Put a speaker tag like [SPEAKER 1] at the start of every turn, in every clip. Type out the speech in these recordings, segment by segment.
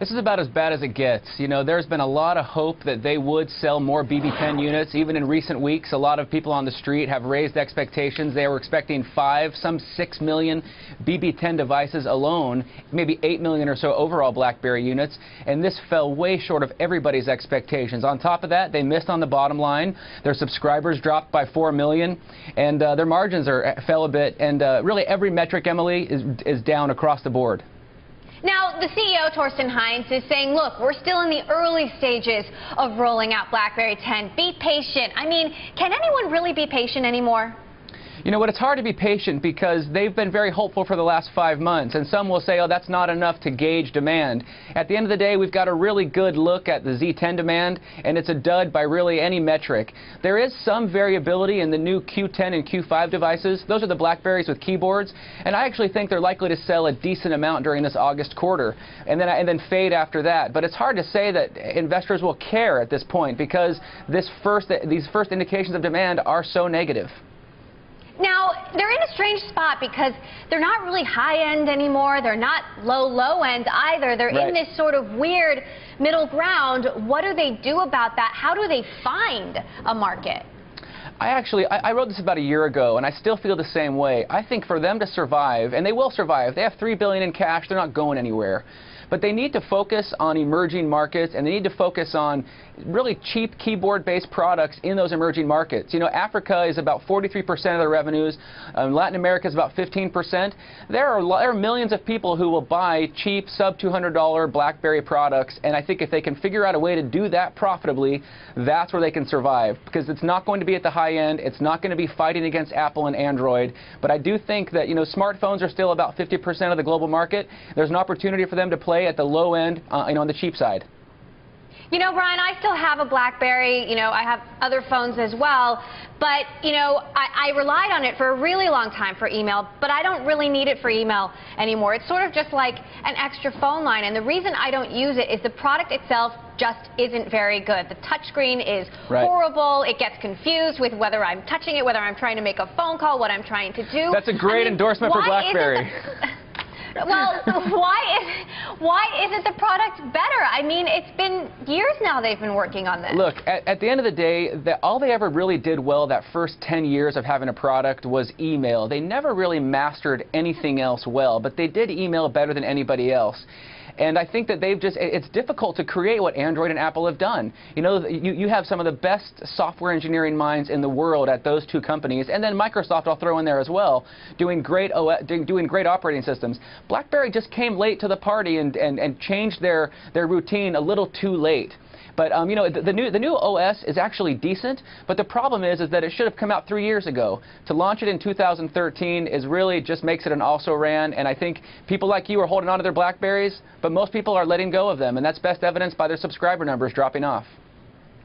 [SPEAKER 1] This is about as bad as it gets. You know, there's been a lot of hope that they would sell more BB10 units. Even in recent weeks, a lot of people on the street have raised expectations. They were expecting 5, some 6 million BB10 devices alone, maybe 8 million or so overall BlackBerry units, and this fell way short of everybody's expectations. On top of that, they missed on the bottom line. Their subscribers dropped by 4 million, and their margins fell a bit, and really every metric, Emily, is down across the board.
[SPEAKER 2] Now, the CEO, Torsten Heinz, is saying, look, we're still in the early stages of rolling out BlackBerry 10. Be patient. I mean, can anyone really be patient anymore?
[SPEAKER 1] You know what, it's hard to be patient because they've been very hopeful for the last 5 months, and some will say, oh, that's not enough to gauge demand. At the end of the day, we've got a really good look at the Z10 demand, and it's a dud by really any metric. There is some variability in the new Q10 and Q5 devices. Those are the BlackBerries with keyboards, and I actually think they're likely to sell a decent amount during this August quarter, and then fade after that. But it's hard to say that investors will care at this point because these first indications of demand are so negative.
[SPEAKER 2] Now, they're in a strange spot because they're not really high-end anymore. They're not low-end either. They're in this sort of weird middle ground. What do they do about that? How do they find a market?
[SPEAKER 1] I wrote this about a year ago, and I still feel the same way. I think for them to survive, and they will survive, they have $3 billion in cash, they're not going anywhere. But they need to focus on emerging markets, and they need to focus on really cheap keyboard-based products in those emerging markets. You know, Africa is about 43% of their revenues. Latin America is about 15%. There are millions of people who will buy cheap, sub-$200 BlackBerry products, and I think if they can figure out a way to do that profitably, that's where they can survive. Because it's not going to be at the high end. It's not going to be fighting against Apple and Android. But I do think that, you know, smartphones are still about 50% of the global market. There's an opportunity for them to play at the low end, you know, on the cheap side.
[SPEAKER 2] You know, Brian, I still have a BlackBerry. You know, I have other phones as well. But, you know, I relied on it for a really long time for email, but I don't really need it for email anymore. It's sort of just like an extra phone line. And the reason I don't use it is the product itself just isn't very good. The touchscreen is horrible. It gets confused with whether I'm touching it, whether I'm trying to make a phone call, what I'm trying to do.
[SPEAKER 1] That's a great endorsement for BlackBerry.
[SPEAKER 2] Well, why isn't the product better? I mean, it's been years now they've been working on this.
[SPEAKER 1] Look, at the end of the day, all they ever really did well that first 10 years of having a product was email. They never really mastered anything else well, but they did email better than anybody else. And I think that it's difficult to create what Android and Apple have done. You know, you have some of the best software engineering minds in the world at those two companies, and then Microsoft I'll throw in there as well, doing great operating systems. BlackBerry just came late to the party and changed their routine a little too late. But you know, the new OS is actually decent, but the problem is that it should have come out 3 years ago. To launch it in 2013 is really just makes it an also-ran, and I think people like you are holding on to their BlackBerries, but most people are letting go of them, and that's best evidenced by their subscriber numbers dropping off.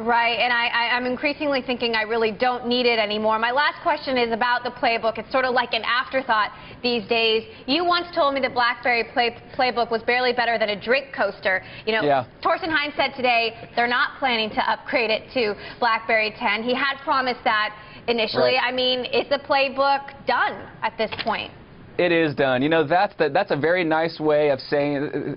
[SPEAKER 2] Right, and I'm increasingly thinking I really don't need it anymore. My last question is about the playbook. It's sort of like an afterthought these days. You once told me the BlackBerry playbook was barely better than a drink coaster. You know, Torsten Heinz said today they're not planning to upgrade it to BlackBerry 10. He had promised that initially. I mean, is the playbook done at this point?
[SPEAKER 1] It is done. You know, that's a very nice way of saying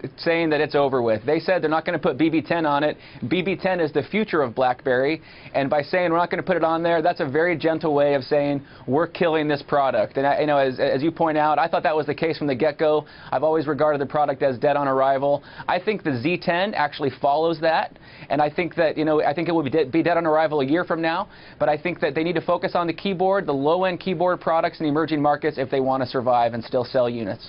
[SPEAKER 1] that it's over with. They said they're not going to put BB10 on it. BB10 is the future of BlackBerry, and by saying we're not going to put it on there, that's a very gentle way of saying we're killing this product. And you know, as you point out, I thought that was the case from the get-go. I've always regarded the product as dead on arrival. I think the Z10 actually follows that, and I think that, you know, I think it will be dead on arrival a year from now. But I think that they need to focus on the keyboard, the low-end keyboard products in emerging markets if they want to survive and still sell units.